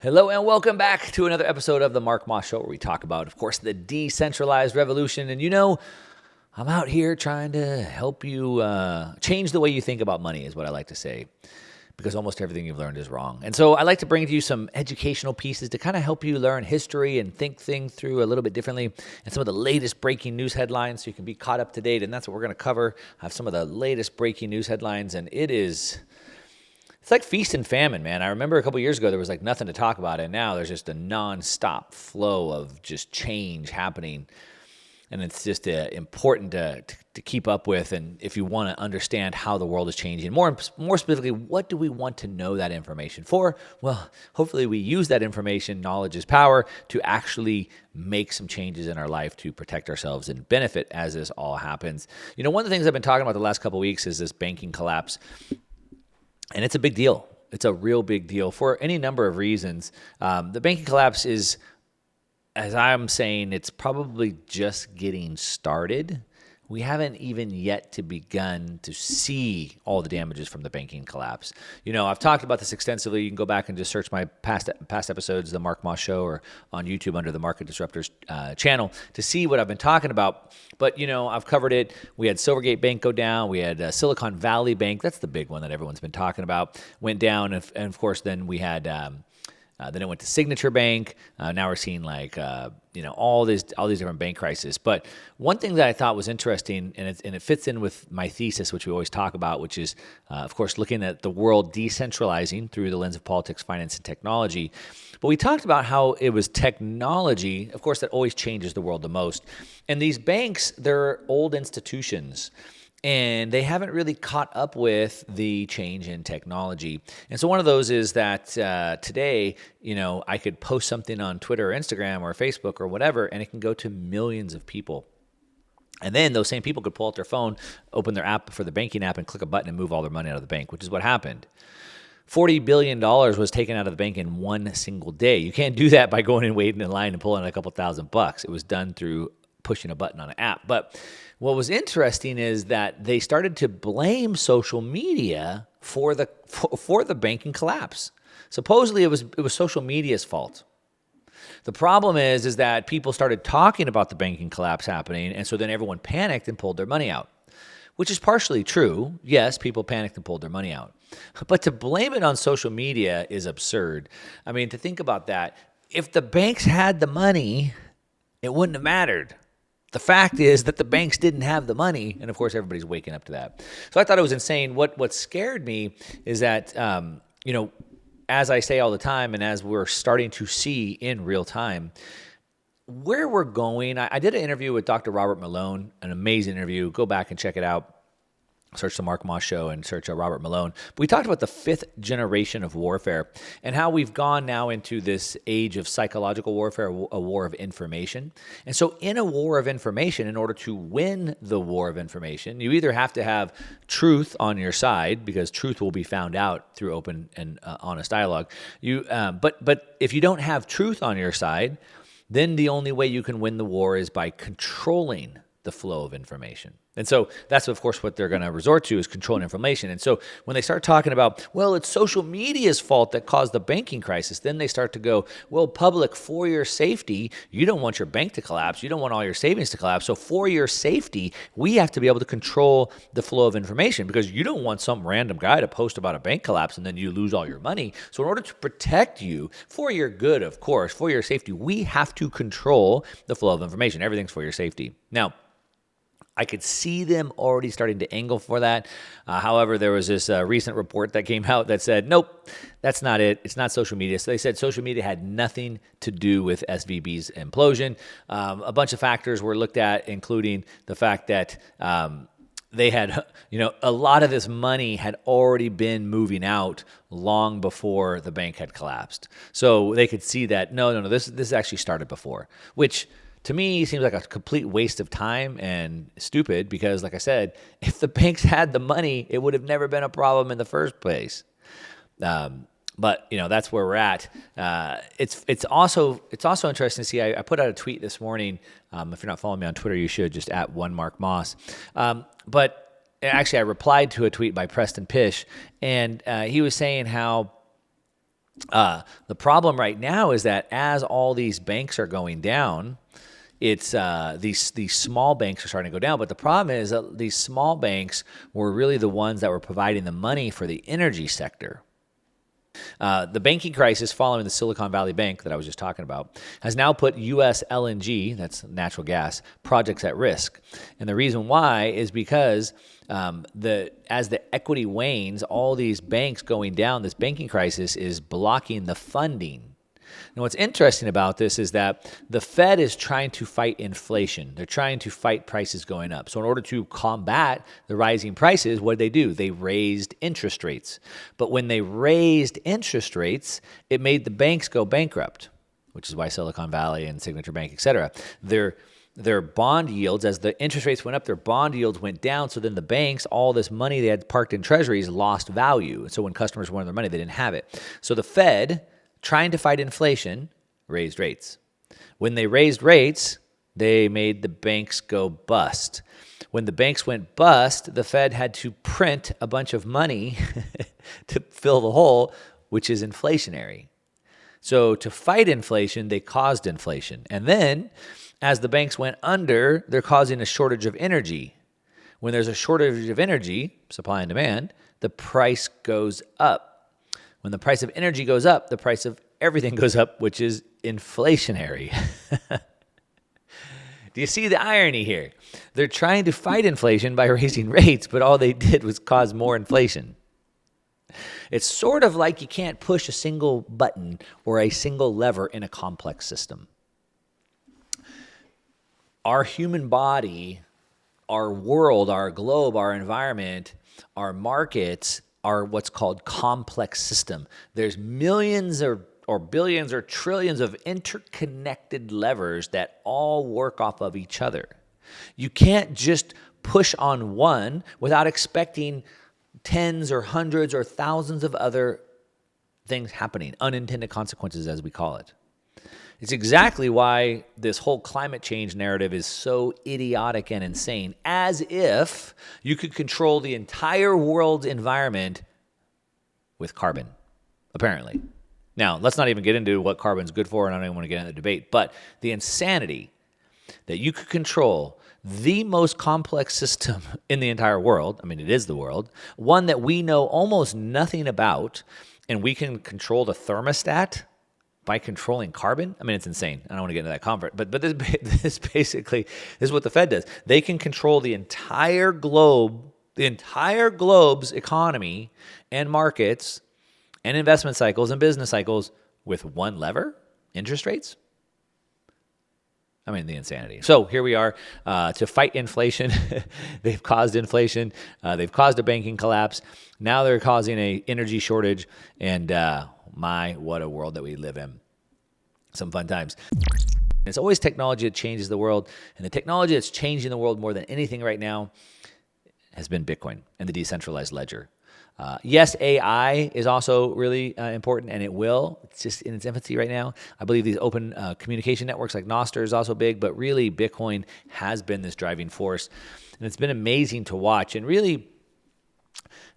Hello and welcome back to another episode of the Mark Moss Show, where we talk about, of course, the decentralized revolution. And I'm out here trying to help you change the way you think about money, is what I like to say, because almost everything you've learned is wrong. And so I like to bring to you some educational pieces to kind of help you learn history and think things through a little bit differently, and some of the latest breaking news headlines so you can be caught up to date. And that's what we're going to cover. I have some of the latest breaking news headlines, and it's like feast and famine, man. I remember a couple years ago, there was like nothing to talk about, and now there's just a nonstop flow of just change happening, and it's just important to keep up with. And if you want to understand how the world is changing, more specifically, what do we want to know that information for? Well, hopefully we use that information, knowledge is power, to actually make some changes in our life to protect ourselves and benefit as this all happens. One of the things I've been talking about the last couple of weeks is this banking collapse. And it's a big deal. It's a real big deal for any number of reasons. The banking collapse is, as I'm saying, it's probably just getting started. We haven't even yet begun to see all the damages from the banking collapse. I've talked about this extensively. You can go back and just search my past episodes, The Mark Moss Show, or on YouTube under the Market Disruptors channel to see what I've been talking about. But, I've covered it. We had Silvergate Bank go down. We had Silicon Valley Bank. That's the big one that everyone's been talking about. Went down. And of course, then we had... then it went to Signature Bank. Now we're seeing all these different bank crises. But one thing that I thought was interesting, and it fits in with my thesis, which we always talk about, which is, of course, looking at the world decentralizing through the lens of politics, finance, and technology. But we talked about how it was technology, of course, that always changes the world the most. And these banks, they're old institutions, and they haven't really caught up with the change in technology. And so one of those is that today, I could post something on Twitter or Instagram or Facebook or whatever, and it can go to millions of people. And then those same people could pull out their phone, open their app for the banking app, and click a button and move all their money out of the bank, which is what happened. $40 billion was taken out of the bank in one single day. You can't do that by going and waiting in line and pulling a couple $1,000. It was done through pushing a button on an app. But what was interesting is that they started to blame social media for the banking collapse. Supposedly, it was social media's fault. The problem is that people started talking about the banking collapse happening, and so then everyone panicked and pulled their money out, which is partially true. Yes, people panicked and pulled their money out. But to blame it on social media is absurd. I mean, to think about that, if the banks had the money, it wouldn't have mattered. The fact is that the banks didn't have the money, and of course, everybody's waking up to that. So I thought it was insane. What scared me is that, as I say all the time, and as we're starting to see in real time, where we're going. I did an interview with Dr. Robert Malone, an amazing interview. Go back and check it out. Search the Mark Moss Show and search Robert Malone. But we talked about the fifth generation of warfare and how we've gone now into this age of psychological warfare, a war of information. And so in a war of information, in order to win the war of information, you either have to have truth on your side, because truth will be found out through open and honest dialogue. But if you don't have truth on your side, then the only way you can win the war is by controlling the flow of information. And so that's, of course, what they're going to resort to, is controlling information. And so when they start talking about, well, it's social media's fault that caused the banking crisis, then they start to go, well, public, for your safety, you don't want your bank to collapse. You don't want all your savings to collapse. So for your safety, we have to be able to control the flow of information, because you don't want some random guy to post about a bank collapse and then you lose all your money. So in order to protect you, for your good, of course, for your safety, we have to control the flow of information. Everything's for your safety. Now, I could see them already starting to angle for that. However, there was this recent report that came out that said, nope, that's not it. It's not social media. So they said social media had nothing to do with SVB's implosion. A bunch of factors were looked at, including the fact that they had, a lot of this money had already been moving out long before the bank had collapsed. So they could see that, no, this actually started before, which to me seems like a complete waste of time and stupid, because like I said, if the banks had the money, it would have never been a problem in the first place. But that's where we're at. It's also interesting to see. I put out a tweet this morning. If you're not following me on Twitter, you should, just at @1markmoss. But actually, I replied to a tweet by Preston Pish, and he was saying how The problem right now is that as all these banks are going down, it's these small banks are starting to go down. But the problem is that these small banks were really the ones that were providing the money for the energy sector. The banking crisis following the Silicon Valley Bank that I was just talking about has now put U.S. LNG, that's natural gas, projects at risk. And the reason why is because as the equity wanes, all these banks going down, this banking crisis is blocking the funding. And what's interesting about this is that the Fed is trying to fight inflation. They're trying to fight prices going up. So in order to combat the rising prices, what did they do? They raised interest rates. But when they raised interest rates, it made the banks go bankrupt, which is why Silicon Valley and Signature Bank, et cetera, their bond yields, as the interest rates went up, their bond yields went down. So then the banks, all this money they had parked in treasuries, lost value. So when customers wanted their money, they didn't have it. So the Fed, trying to fight inflation, raised rates. When they raised rates, they made the banks go bust. When the banks went bust, the Fed had to print a bunch of money to fill the hole, which is inflationary. So to fight inflation, they caused inflation. And then, as the banks went under, they're causing a shortage of energy. When there's a shortage of energy, supply and demand, the price goes up. When the price of energy goes up, the price of everything goes up, which is inflationary. Do you see the irony here? They're trying to fight inflation by raising rates, but all they did was cause more inflation. It's sort of like you can't push a single button or a single lever in a complex system. Our human body, our world, our globe, our environment, our markets are what's called complex system. There's millions or billions or trillions of interconnected levers that all work off of each other. You can't just push on one without expecting tens or hundreds or thousands of other things happening, unintended consequences as we call it. It's exactly why this whole climate change narrative is so idiotic and insane, as if you could control the entire world's environment with carbon, apparently. Now, let's not even get into what carbon's good for, and I don't even want to get into the debate, but the insanity that you could control the most complex system in the entire world, I mean, it is the world, one that we know almost nothing about, and we can control the thermostat by controlling carbon. I mean, it's insane. I don't want to get into that convert, but this basically is what the Fed does. They can control the entire globe's economy and markets and investment cycles and business cycles with one lever, interest rates. I mean, the insanity. So here we are to fight inflation. They've caused inflation. They've caused a banking collapse. Now they're causing an energy shortage. And what a world that we live in. Some fun times. It's always technology that changes the world. And the technology that's changing the world more than anything right now has been Bitcoin and the decentralized ledger. Yes, AI is also really important, and it will. It's just in its infancy right now. I believe these open communication networks like Nostr is also big, but really Bitcoin has been this driving force. And it's been amazing to watch. And really,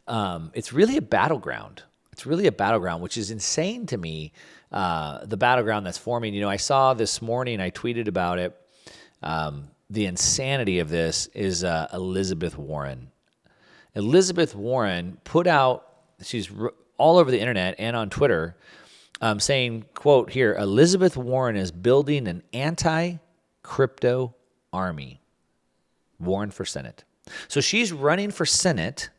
it's really a battleground. It's really a battleground, which is insane to me, the battleground that's forming. You know, I saw this morning, I tweeted about it, the insanity of this is Elizabeth Warren. Elizabeth Warren put out, she's all over the internet and on Twitter, saying, quote here, Elizabeth Warren is building an anti-crypto army. Warren for Senate. So she's running for Senate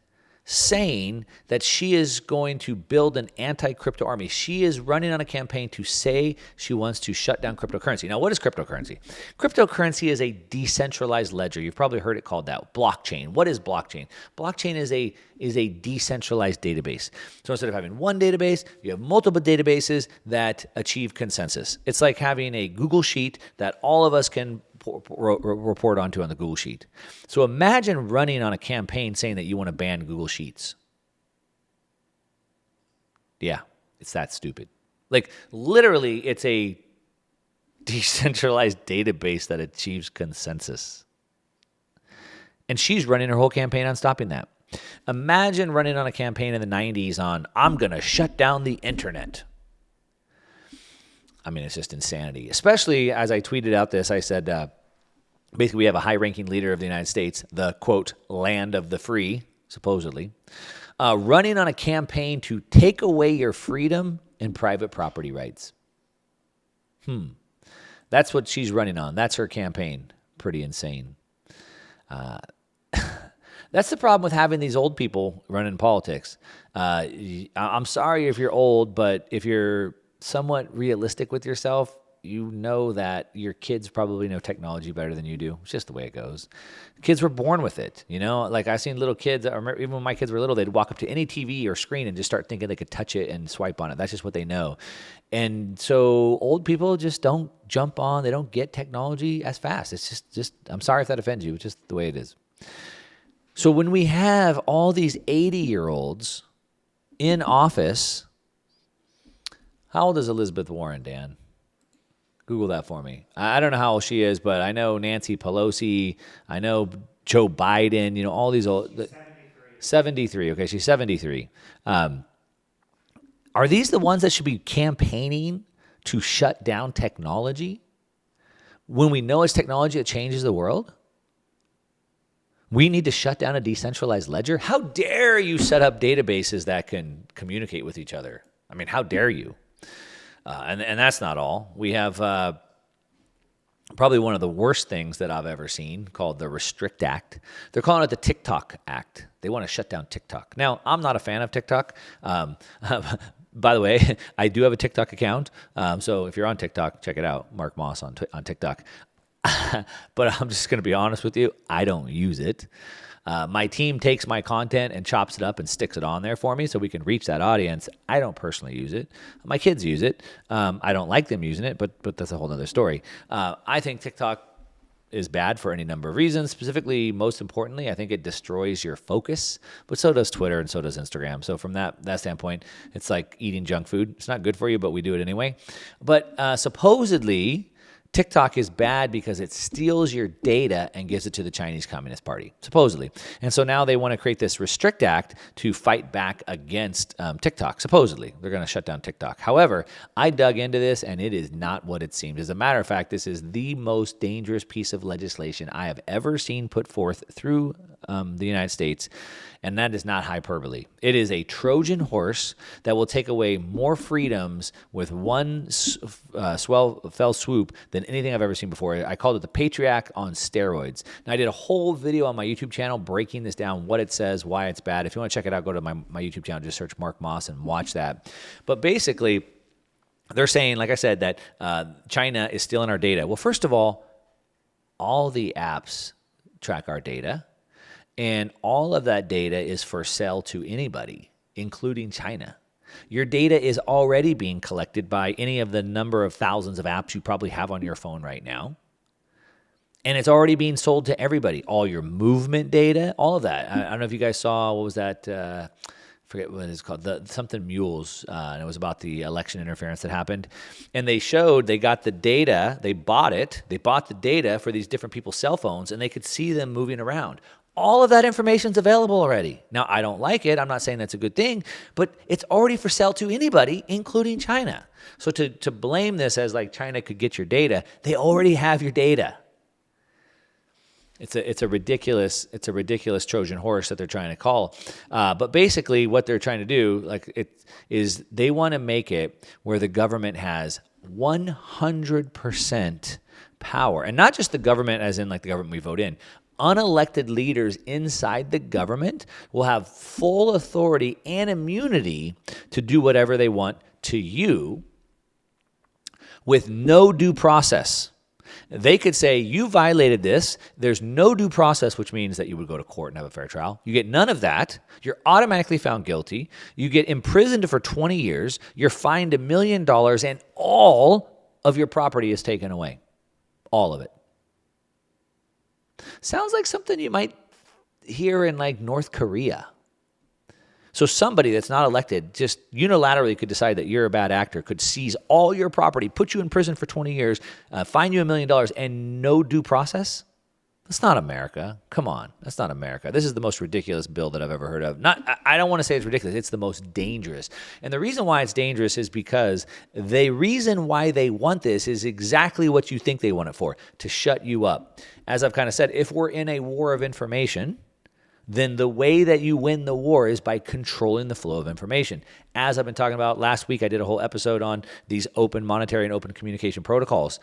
saying that she is going to build an anti-crypto army. She is running on a campaign to say she wants to shut down cryptocurrency. Now, what is cryptocurrency? Cryptocurrency is a decentralized ledger. You've probably heard it called that. Blockchain. What is blockchain? Blockchain is a decentralized database. So instead of having one database, you have multiple databases that achieve consensus. It's like having a Google Sheet that all of us can report onto on the Google Sheet. So imagine running on a campaign saying that you want to ban Google Sheets. Yeah, it's that stupid. Like literally, it's a decentralized database that achieves consensus. And she's running her whole campaign on stopping that. Imagine running on a campaign in the 90s on, I'm going to shut down the internet. I mean, it's just insanity. Especially as I tweeted out this, I said, basically, we have a high-ranking leader of the United States, the, quote, land of the free, supposedly, running on a campaign to take away your freedom and private property rights. That's what she's running on. That's her campaign. Pretty insane. That's the problem with having these old people running politics. I'm sorry if you're old, but if you're somewhat realistic with yourself, you know that your kids probably know technology better than you do. It's just the way it goes. Kids were born with it, you know? Like I've seen little kids, I remember even when my kids were little, they'd walk up to any TV or screen and just start thinking they could touch it and swipe on it. That's just what they know. And so old people just don't jump on, they don't get technology as fast. It's just I'm sorry if that offends you. It's just the way it is. So when we have all these 80-year-olds in office, how old is Elizabeth Warren, Dan? Google that for me. I don't know how old she is, but I know Nancy Pelosi. I know Joe Biden. You know, all these old. 73. Okay, she's 73. Are these the ones that should be campaigning to shut down technology when we know it's technology that changes the world? We need to shut down a decentralized ledger? How dare you set up databases that can communicate with each other? I mean, how dare you? And that's not all. We have probably one of the worst things that I've ever seen called the Restrict Act. They're calling it the TikTok Act. They want to shut down TikTok. Now, I'm not a fan of TikTok. By the way, I do have a TikTok account. So if you're on TikTok, check it out. Mark Moss on TikTok. But I'm just going to be honest with you. I don't use it. My team takes my content and chops it up and sticks it on there for me so we can reach that audience. I don't personally use it. My kids use it. I don't like them using it, but that's a whole other story. I think TikTok is bad for any number of reasons. Specifically, most importantly, I think it destroys your focus, but so does Twitter and so does Instagram. So from that standpoint, it's like eating junk food. It's not good for you, but we do it anyway. But supposedly, TikTok is bad because it steals your data and gives it to the Chinese Communist Party, supposedly. And so now they want to create this Restrict Act to fight back against TikTok, supposedly. They're going to shut down TikTok. However, I dug into this, and it is not what it seems. As a matter of fact, this is the most dangerous piece of legislation I have ever seen put forth through the United States, and that is not hyperbole. It is a Trojan horse that will take away more freedoms with one fell swoop than anything I've ever seen before. I called it the Patriot Act on steroids. Now, I did a whole video on my YouTube channel breaking this down, what it says, why it's bad. If you want to check it out, go to my YouTube channel, just search Mark Moss and watch that. But basically, they're saying, like I said, that China is stealing our data. Well, first of all the apps track our data. And all of that data is for sale to anybody, including China. Your data is already being collected by any of the number of thousands of apps you probably have on your phone right now. And it's already being sold to everybody. All your movement data, all of that. I don't know if you guys saw, what was that? I forget what it's called, something mules. And it was about the election interference that happened. And they got the data, they bought the data for these different people's cell phones, and they could see them moving around. All of that information is available already. Now, I don't like it. I'm not saying that's a good thing, but it's already for sale to anybody, including China. So to blame this as like China could get your data, they already have your data. It's a ridiculous Trojan horse that they're trying to call. But basically, what they're trying to do, is they want to make it where the government has 100% power, and not just the government, as in like the government we vote in. Unelected leaders inside the government will have full authority and immunity to do whatever they want to you with no due process. They could say, you violated this. There's no due process, which means that you would go to court and have a fair trial. You get none of that. You're automatically found guilty. You get imprisoned for 20 years. You're fined $1 million, and all of your property is taken away. All of it. Sounds like something you might hear in like North Korea. So somebody that's not elected just unilaterally could decide that you're a bad actor, could seize all your property, put you in prison for 20 years, fine you $1 million, and no due process? That's not America. Come on. That's not America. This is the most ridiculous bill that I've ever heard of. I don't want to say it's ridiculous. It's the most dangerous. And the reason why it's dangerous is because the reason why they want this is exactly what you think they want it for, to shut you up. As I've kind of said, if we're in a war of information, then the way that you win the war is by controlling the flow of information. As I've been talking about last week, I did a whole episode on these open monetary and open communication protocols.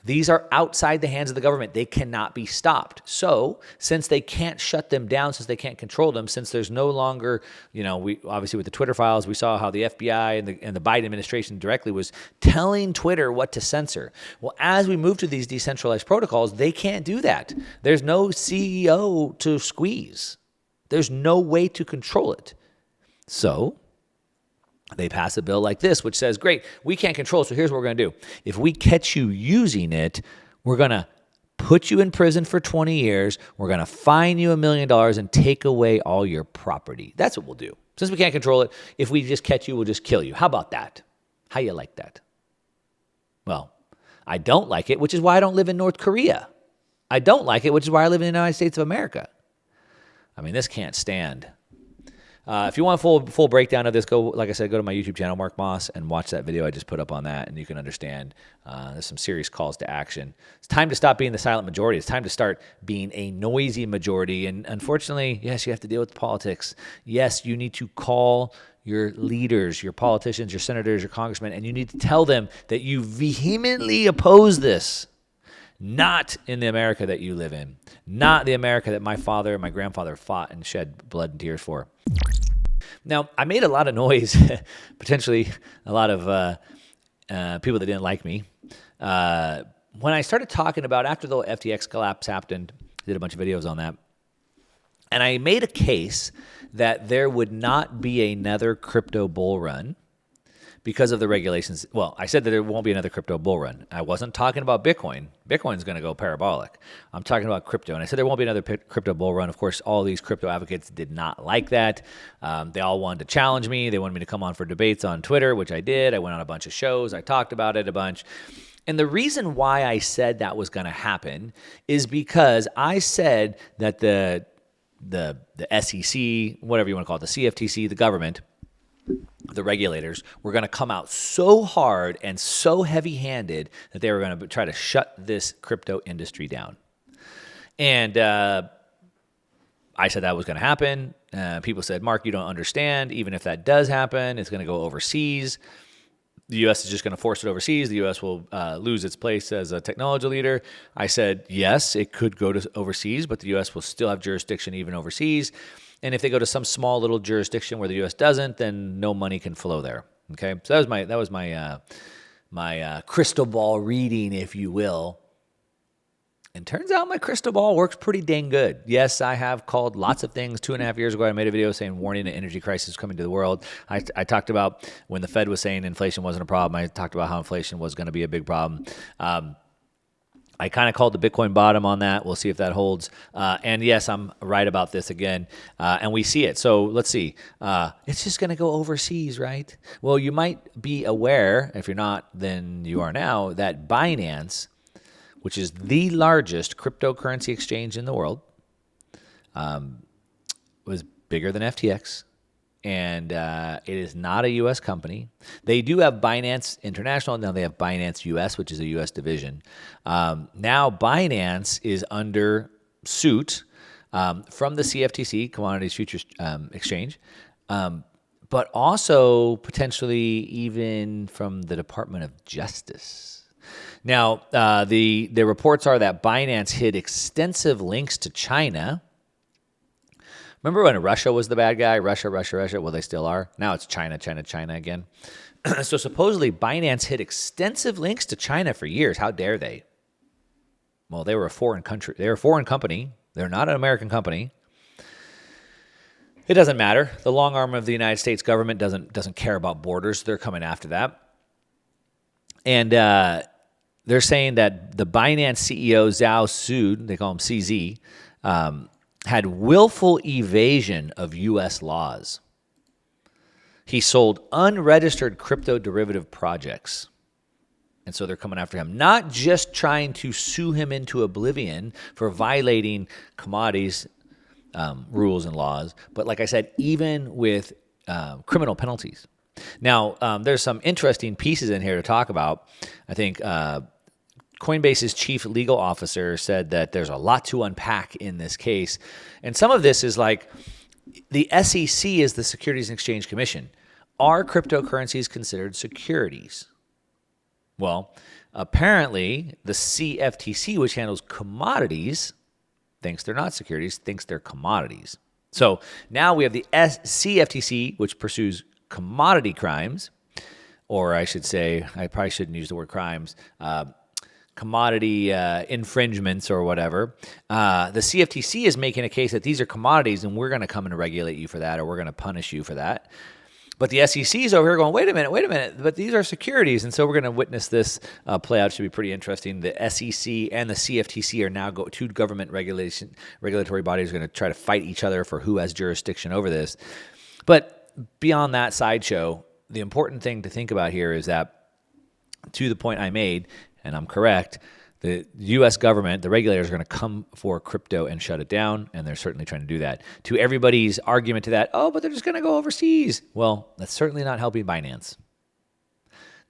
These are outside the hands of the government. They cannot be stopped. So since they can't shut them down, since they can't control them, since there's no longer, we obviously with the Twitter files, we saw how the FBI and the Biden administration directly was telling Twitter what to censor. Well, as we move to these decentralized protocols, they can't do that. There's no CEO to squeeze. There's no way to control it. So they pass a bill like this, which says, great, we can't control it, so here's what we're going to do. If we catch you using it, we're going to put you in prison for 20 years, we're going to fine you $1 million and take away all your property. That's what we'll do. Since we can't control it, if we just catch you, we'll just kill you. How about that? How you like that? Well, I don't like it, which is why I don't live in North Korea. I don't like it, which is why I live in the United States of America. I mean, this can't stand. If you want a full breakdown of this, like I said, go to my YouTube channel, Mark Moss, and watch that video I just put up on that, and you can understand there's some serious calls to action. It's time to stop being the silent majority. It's time to start being a noisy majority. And unfortunately, yes, you have to deal with politics. Yes, you need to call your leaders, your politicians, your senators, your congressmen, and you need to tell them that you vehemently oppose this. Not in the America that you live in. Not the America that my father and my grandfather fought and shed blood and tears for. Now, I made a lot of noise, potentially a lot of people that didn't like me. When I started talking about, after the FTX collapse happened, I did a bunch of videos on that. And I made a case that there would not be another crypto bull run because of the regulations. Well, I said that there won't be another crypto bull run. I wasn't talking about Bitcoin. Bitcoin's going to go parabolic. I'm talking about crypto. And I said there won't be another crypto bull run. Of course, all these crypto advocates did not like that. They all wanted to challenge me. They wanted me to come on for debates on Twitter, which I did. I went on a bunch of shows. I talked about it a bunch. And the reason why I said that was going to happen is because I said that the SEC, whatever you want to call it, the CFTC, the government, the regulators were going to come out so hard and so heavy-handed that they were going to try to shut this crypto industry down. And I said that was going to happen. People said, Mark, you don't understand. Even if that does happen, it's going to go overseas. The U.S. is just going to force it overseas. The U.S. will lose its place as a technology leader. I said, yes, it could go to overseas, but the U.S. will still have jurisdiction even overseas. And if they go to some small little jurisdiction where the U.S. doesn't, then no money can flow there. Okay, so that was my crystal ball reading, if you will. And turns out my crystal ball works pretty dang good. Yes, I have called lots of things. 2.5 years ago, I made a video saying warning an energy crisis coming to the world. I talked about when the Fed was saying inflation wasn't a problem. I talked about how inflation was going to be a big problem. I kind of called the Bitcoin bottom on that. We'll see if that holds. And yes, I'm right about this again. And we see it. So let's see. It's just going to go overseas, right? Well, you might be aware, if you're not, then you are now, that Binance, which is the largest cryptocurrency exchange in the world, was bigger than FTX. And it is not a U.S. company. They do have Binance International. Now they have Binance U.S., which is a U.S. division. Now Binance is under suit from the CFTC, Commodities Futures Exchange, but also potentially even from the Department of Justice. Now, the reports are that Binance hid extensive links to China. Remember when Russia was the bad guy? Russia. Well, they still are. Now it's China again. So supposedly Binance hid extensive links to China for years. How dare they? Well, they were a foreign country. They're a foreign company. They're not an American company. It doesn't matter. The long arm of the United States government doesn't care about borders. They're coming after that. And they're saying that the Binance CEO, Zhao Su, they call him CZ, had willful evasion of U.S. laws. He sold unregistered crypto derivative projects. And so they're coming after him, not just trying to sue him into oblivion for violating commodities rules and laws, but like I said, even with criminal penalties. Now, there's some interesting pieces in here to talk about. I think Coinbase's chief legal officer said that there's a lot to unpack in this case. And some of this is like the SEC is the Securities and Exchange Commission. Are cryptocurrencies considered securities? Well, apparently the CFTC, which handles commodities, thinks they're not securities, thinks they're commodities. So now we have the CFTC, which pursues commodity crimes, or I should say, I probably shouldn't use the word crimes, commodity infringements or whatever. The CFTC is making a case that these are commodities and we're going to come and regulate you for that, or we're going to punish you for that. But the SEC is over here going, wait a minute, but these are securities. And so we're going to witness this play out. It should be pretty interesting. The SEC and the CFTC are now two government regulatory bodies are going to try to fight each other for who has jurisdiction over this. But beyond that sideshow, the important thing to think about here is that, to the point I made, and I'm correct, the U.S. government, the regulators are going to come for crypto and shut it down, and they're certainly trying to do that. To everybody's argument to that, oh, but they're just going to go overseas. Well, that's certainly not helping Binance.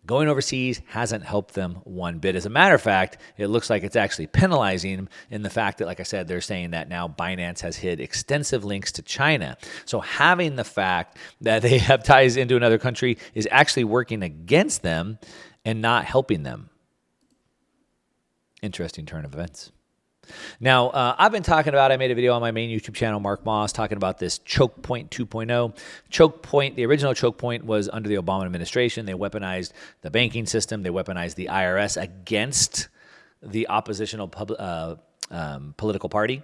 Going overseas hasn't helped them one bit. As a matter of fact, it looks like it's actually penalizing them in the fact that, like I said, they're saying that now Binance has hid extensive links to China. So having the fact that they have ties into another country is actually working against them and not helping them. Interesting turn of events. Now, I've been talking about, I made a video on my main YouTube channel, Mark Moss, talking about this choke point 2.0. Choke point, the original choke point was under the Obama administration. They weaponized the banking system. They weaponized the IRS against the oppositional political party.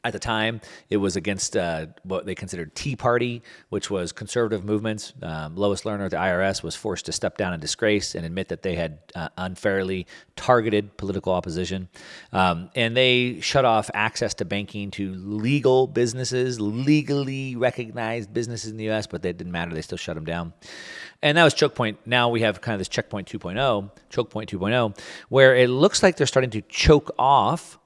At the time, it was against what they considered Tea Party, which was conservative movements. Lois Lerner, the IRS, was forced to step down in disgrace and admit that they had unfairly targeted political opposition. And they shut off access to banking to legal businesses, legally recognized businesses in the U.S., but that didn't matter. They still shut them down. And that was choke point. Now we have kind of this choke point 2.0, where it looks like they're starting to choke off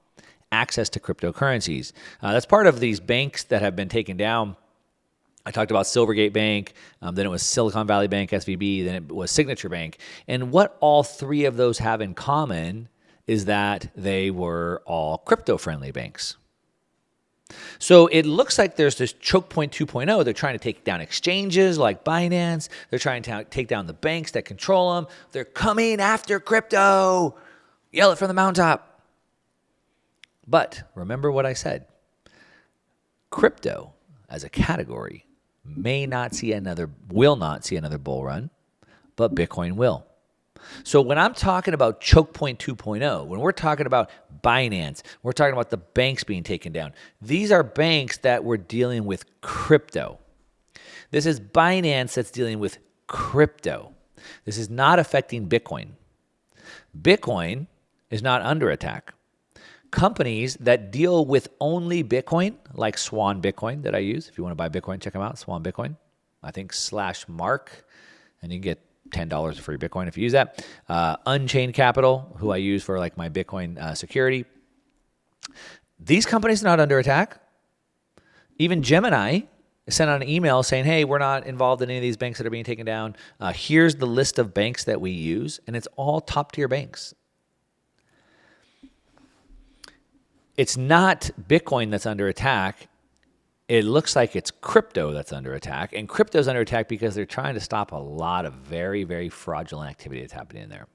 access to cryptocurrencies. That's part of these banks that have been taken down. I talked about Silvergate Bank, then it was Silicon Valley Bank, SVB, then it was Signature Bank. And what all three of those have in common is that they were all crypto-friendly banks. So it looks like there's this choke point 2.0. They're trying to take down exchanges like Binance. They're trying to take down the banks that control them. They're coming after crypto. Yell it from the mountaintop. But remember what I said. Crypto as a category will not see another bull run, but Bitcoin will. So when I'm talking about choke point 2.0, when we're talking about Binance, we're talking about the banks being taken down. These are banks that were dealing with crypto. This is Binance that's dealing with crypto. This is not affecting Bitcoin. Bitcoin is not under attack. Companies that deal with only Bitcoin, like Swan Bitcoin that I use. If you want to buy Bitcoin, check them out, Swan Bitcoin. I think /Mark, and you can get $10 free Bitcoin if you use that. Unchained Capital, who I use for like my Bitcoin security. These companies are not under attack. Even Gemini sent out an email saying, hey, we're not involved in any of these banks that are being taken down. Here's the list of banks that we use, and it's all top-tier banks. It's not Bitcoin that's under attack. It looks like it's crypto that's under attack. And crypto's under attack because they're trying to stop a lot of very, very fraudulent activity that's happening in there.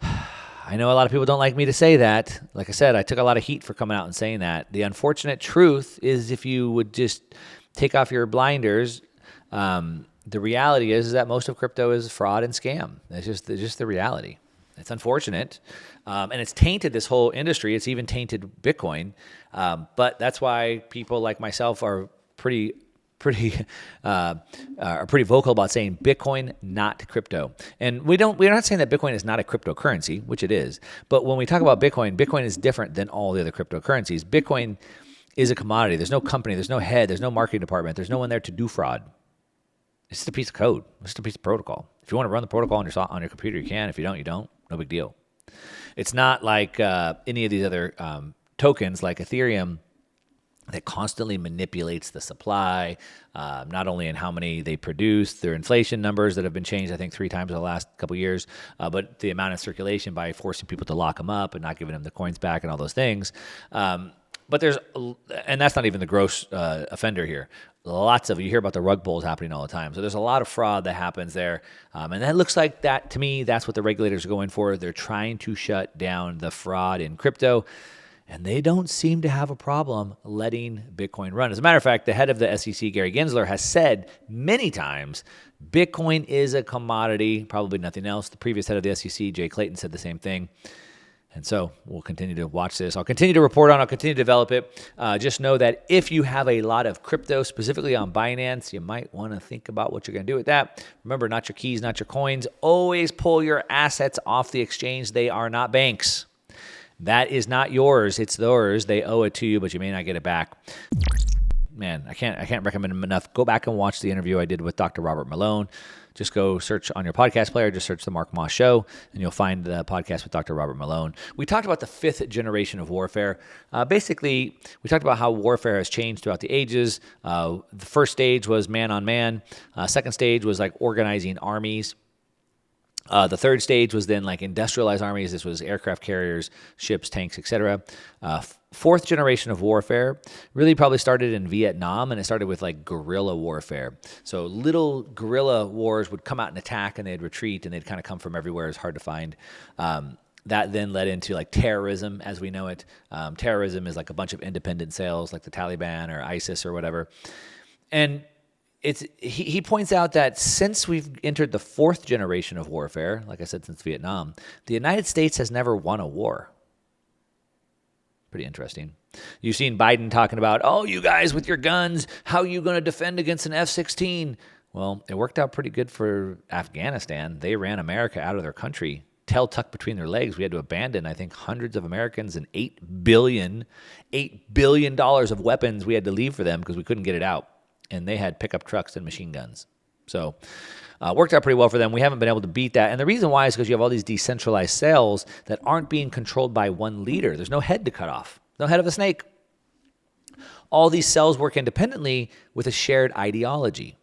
I know a lot of people don't like me to say that. Like I said, I took a lot of heat for coming out and saying that. The unfortunate truth is if you would just take off your blinders, the reality is that most of crypto is fraud and scam. It's just the reality. It's unfortunate, and it's tainted this whole industry. It's even tainted Bitcoin, but that's why people like myself are pretty vocal about saying Bitcoin, not crypto. And we're not saying that Bitcoin is not a cryptocurrency, which it is. But when we talk about Bitcoin, Bitcoin is different than all the other cryptocurrencies. Bitcoin is a commodity. There's no company. There's no head. There's no marketing department. There's no one there to do fraud. It's just a piece of code. It's just a piece of protocol. If you want to run the protocol on your computer, you can. If you don't, you don't. No big deal. It's not like any of these other tokens like Ethereum that constantly manipulates the supply, not only in how many they produce, their inflation numbers that have been changed, I think 3 times in the last couple of years, but the amount of circulation by forcing people to lock them up and not giving them the coins back and all those things. But and that's not even the gross offender here. You hear about the rug pulls happening all the time. So there's a lot of fraud that happens there. And that looks like that, to me, that's what the regulators are going for. They're trying to shut down the fraud in crypto. And they don't seem to have a problem letting Bitcoin run. As a matter of fact, the head of the SEC, Gary Gensler, has said many times, Bitcoin is a commodity, probably nothing else. The previous head of the SEC, Jay Clayton, said the same thing. And so we'll continue to watch this. I'll continue to report on it. I'll continue to develop it. Just know that if you have a lot of crypto, specifically on Binance, you might want to think about what you're going to do with that. Remember, not your keys, not your coins. Always pull your assets off the exchange. They are not banks. That is not yours. It's theirs. They owe it to you, but you may not get it back. Man, I can't recommend them enough. Go back and watch the interview I did with Dr. Robert Malone. Just go search on your podcast player, just search The Mark Moss Show, and you'll find the podcast with Dr. Robert Malone. We talked about the 5th generation of warfare. Basically, we talked about how warfare has changed throughout the ages. The first stage was man on man. Second stage was like organizing armies. The third stage was then like industrialized armies. This was aircraft carriers, ships, tanks, etc. Fourth generation of warfare really probably started in Vietnam, and it started with like guerrilla warfare. So little guerrilla wars would come out and attack, and they'd retreat, and they'd kind of come from everywhere. It's hard to find. That then led into like terrorism as we know it. Terrorism is like a bunch of independent cells like the Taliban or ISIS or whatever. And he points out that since we've entered the 4th generation of warfare, like I said, since Vietnam, the United States has never won a war. Pretty interesting. You've seen Biden talking about, oh, you guys with your guns, how are you going to defend against an F-16? Well, it worked out pretty good for Afghanistan. They ran America out of their country, tail tucked between their legs. We had to abandon, I think, hundreds of Americans and $8 billion of weapons we had to leave for them because we couldn't get it out. And they had pickup trucks and machine guns. So worked out pretty well for them. We haven't been able to beat that. And the reason why is because you have all these decentralized cells that aren't being controlled by one leader. There's no head to cut off, no head of a snake. All these cells work independently with a shared ideology.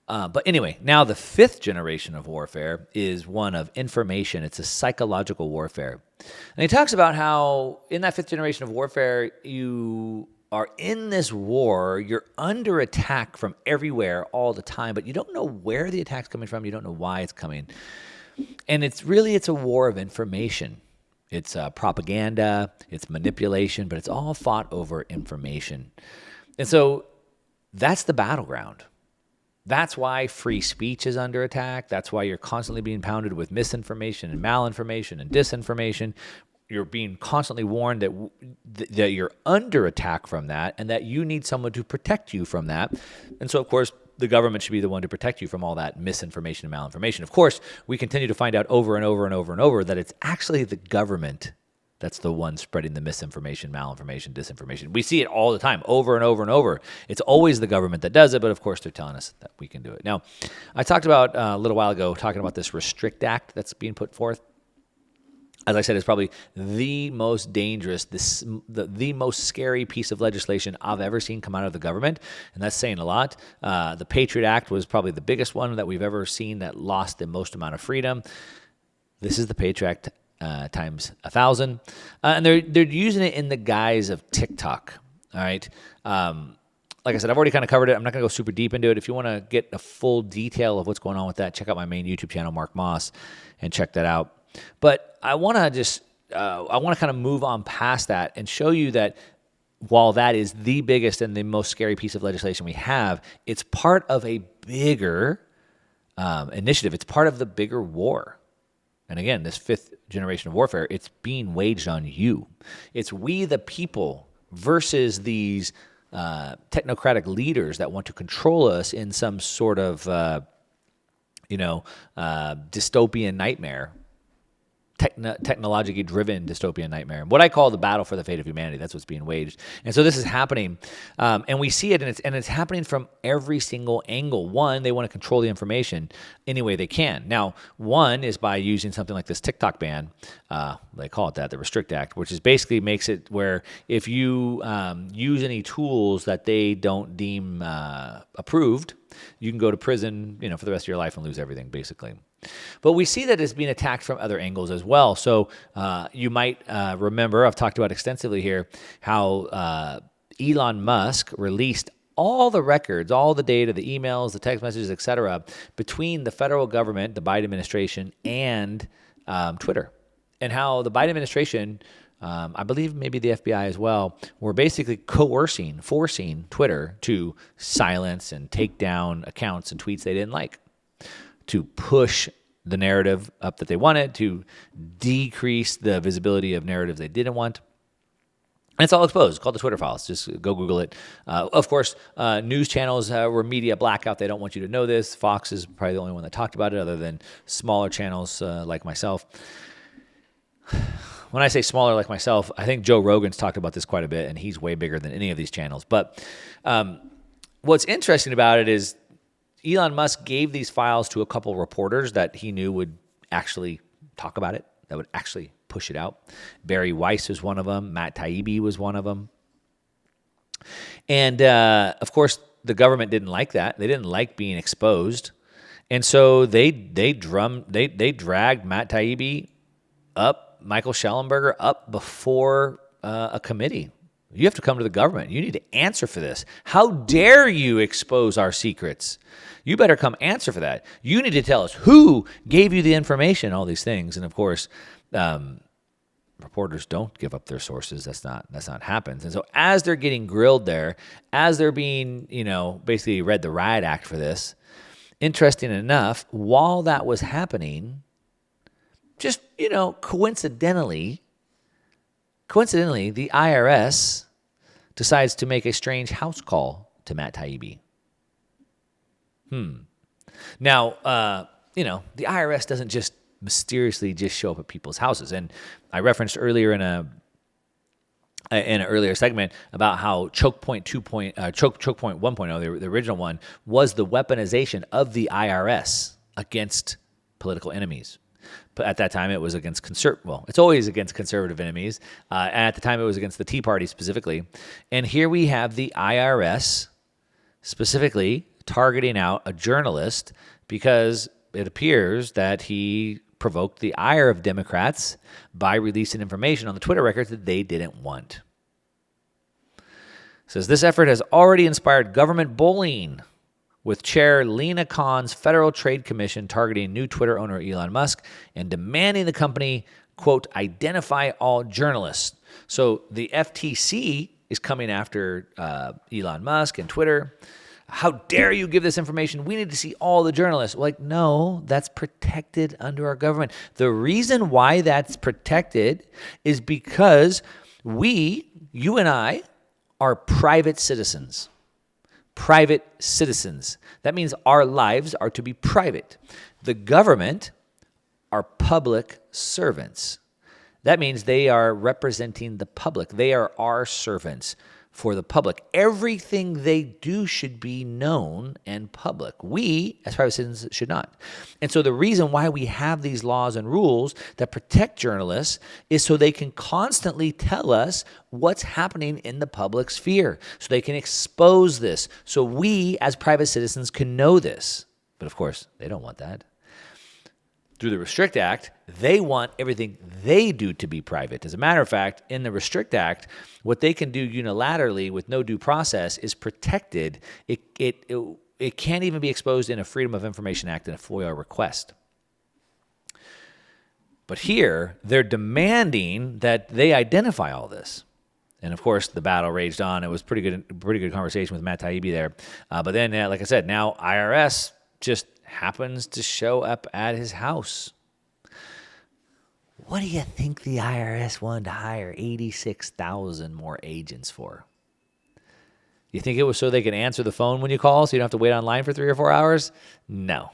But anyway, now the 5th generation of warfare is one of information. It's a psychological warfare. And he talks about how in that 5th generation of warfare, you are in this war, you're under attack from everywhere all the time, but you don't know where the attack's coming from. You don't know why it's coming. And it's a war of information. It's propaganda, it's manipulation, but it's all fought over information. And so that's the battleground. That's why free speech is under attack. That's why you're constantly being pounded with misinformation and malinformation and disinformation. You're being constantly warned that you're under attack from that and that you need someone to protect you from that. And so, of course, the government should be the one to protect you from all that misinformation and malinformation. Of course, we continue to find out over and over and over and over that it's actually the government that's the one spreading the misinformation, malinformation, disinformation. We see it all the time, over and over and over. It's always the government that does it, but of course they're telling us that we can do it. Now, I talked about a little while ago, talking about this Restrict Act that's being put forth. As I said, it's probably the most dangerous, the most scary piece of legislation I've ever seen come out of the government, and that's saying a lot. The Patriot Act was probably the biggest one that we've ever seen that lost the most amount of freedom. This is the Patriot Act times 1,000, and they're using it in the guise of TikTok. All right. Like I said, I've already kind of covered it. I'm not going to go super deep into it. If you want to get a full detail of what's going on with that, check out my main YouTube channel, Mark Moss, and check that out. But I want to kind of move on past that and show you that while that is the biggest and the most scary piece of legislation we have, it's part of a bigger initiative. It's part of the bigger war. And again, this 5th generation of warfare, it's being waged on you. It's we the people versus these technocratic leaders that want to control us in some sort of dystopian nightmare. technologically driven dystopian nightmare. What I call the battle for the fate of humanity. That's what's being waged. And so this is happening. And we see it, and it's happening from every single angle. One, they want to control the information any way they can. Now, one is by using something like this TikTok ban. They call it that, the Restrict Act, which is basically makes it where if you use any tools that they don't deem approved, you can go to prison, for the rest of your life and lose everything, basically. But we see that it's being attacked from other angles as well. So you might remember, I've talked about extensively here, how Elon Musk released all the records, all the data, the emails, the text messages, et cetera, between the federal government, the Biden administration, and Twitter. And how the Biden administration, I believe maybe the FBI as well, were basically forcing Twitter to silence and take down accounts and tweets they didn't like, to push the narrative up that they wanted, to decrease the visibility of narratives they didn't want. And it's all exposed. It's called the Twitter Files. Just go Google it. Of course, news channels were media blackout. They don't want you to know this. Fox is probably the only one that talked about it, other than smaller channels like myself. When I say smaller like myself, I think Joe Rogan's talked about this quite a bit, and he's way bigger than any of these channels. But what's interesting about it is Elon Musk gave these files to a couple reporters that he knew would actually talk about it, that would actually push it out. Barry Weiss was one of them. Matt Taibbi was one of them. And, of course, the government didn't like that. They didn't like being exposed. And so they dragged Matt Taibbi up, Michael Schellenberger up before a committee. You have to come to the government. You need to answer for this. How dare you expose our secrets? You better come answer for that. You need to tell us who gave you the information, all these things. And of course, reporters don't give up their sources. That's not happens. And so as they're getting grilled there, as they're being, basically read the riot act for this, interesting enough, while that was happening, just, coincidentally, the IRS decides to make a strange house call to Matt Taibbi. Now, the IRS doesn't just mysteriously just show up at people's houses. And I referenced earlier in an earlier segment about how Choke Point 1.0, the original one, was the weaponization of the IRS against political enemies. But at that time, it was against it's always against conservative enemies. And at the time, it was against the Tea Party specifically. And here we have the IRS specifically targeting out a journalist because it appears that he provoked the ire of Democrats by releasing information on the Twitter records that they didn't want. It says this effort has already inspired government bullying, with Chair Lena Khan's Federal Trade Commission targeting new Twitter owner Elon Musk and demanding the company, quote, identify all journalists. So the FTC is coming after Elon Musk and Twitter. How dare you give this information? We need to see all the journalists. Like, no, that's protected under our government. The reason why that's protected is because you and I, are private citizens. Private citizens. That means our lives are to be private. The government are public servants. That means they are representing the public. They are our servants for the public. Everything they do should be known and public. We, as private citizens, should not. And so the reason why we have these laws and rules that protect journalists is so they can constantly tell us what's happening in the public sphere, so they can expose this, so we, as private citizens, can know this. But of course, they don't want that. Through the Restrict Act, they want everything they do to be private. As a matter of fact, in the Restrict Act, what they can do unilaterally with no due process is protected. It can't even be exposed in a Freedom of Information Act and a FOIA request. But here, they're demanding that they identify all this. And of course, the battle raged on. It was pretty good conversation with Matt Taibbi there. But then, like I said, now IRS just happens to show up at his house. What do you think the IRS wanted to hire 86,000 more agents for? You think it was so they could answer the phone when you call so you don't have to wait online for 3 or 4 hours? No.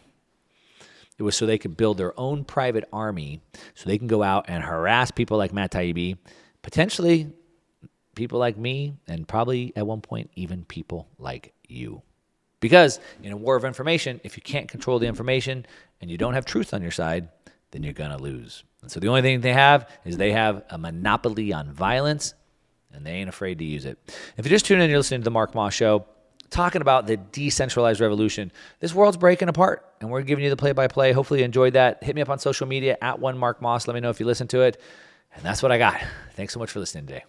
It was so they could build their own private army, so they can go out and harass people like Matt Taibbi, potentially people like me, and probably at one point even people like you. Because in a war of information, if you can't control the information and you don't have truth on your side, then you're going to lose. And so the only thing they have is they have a monopoly on violence, and they ain't afraid to use it. If you just tune in, you're listening to The Mark Moss Show, talking about the decentralized revolution. This world's breaking apart, and we're giving you the play-by-play. Hopefully you enjoyed that. Hit me up on social media, @1MarkMoss. Let me know if you listen to it. And that's what I got. Thanks so much for listening today.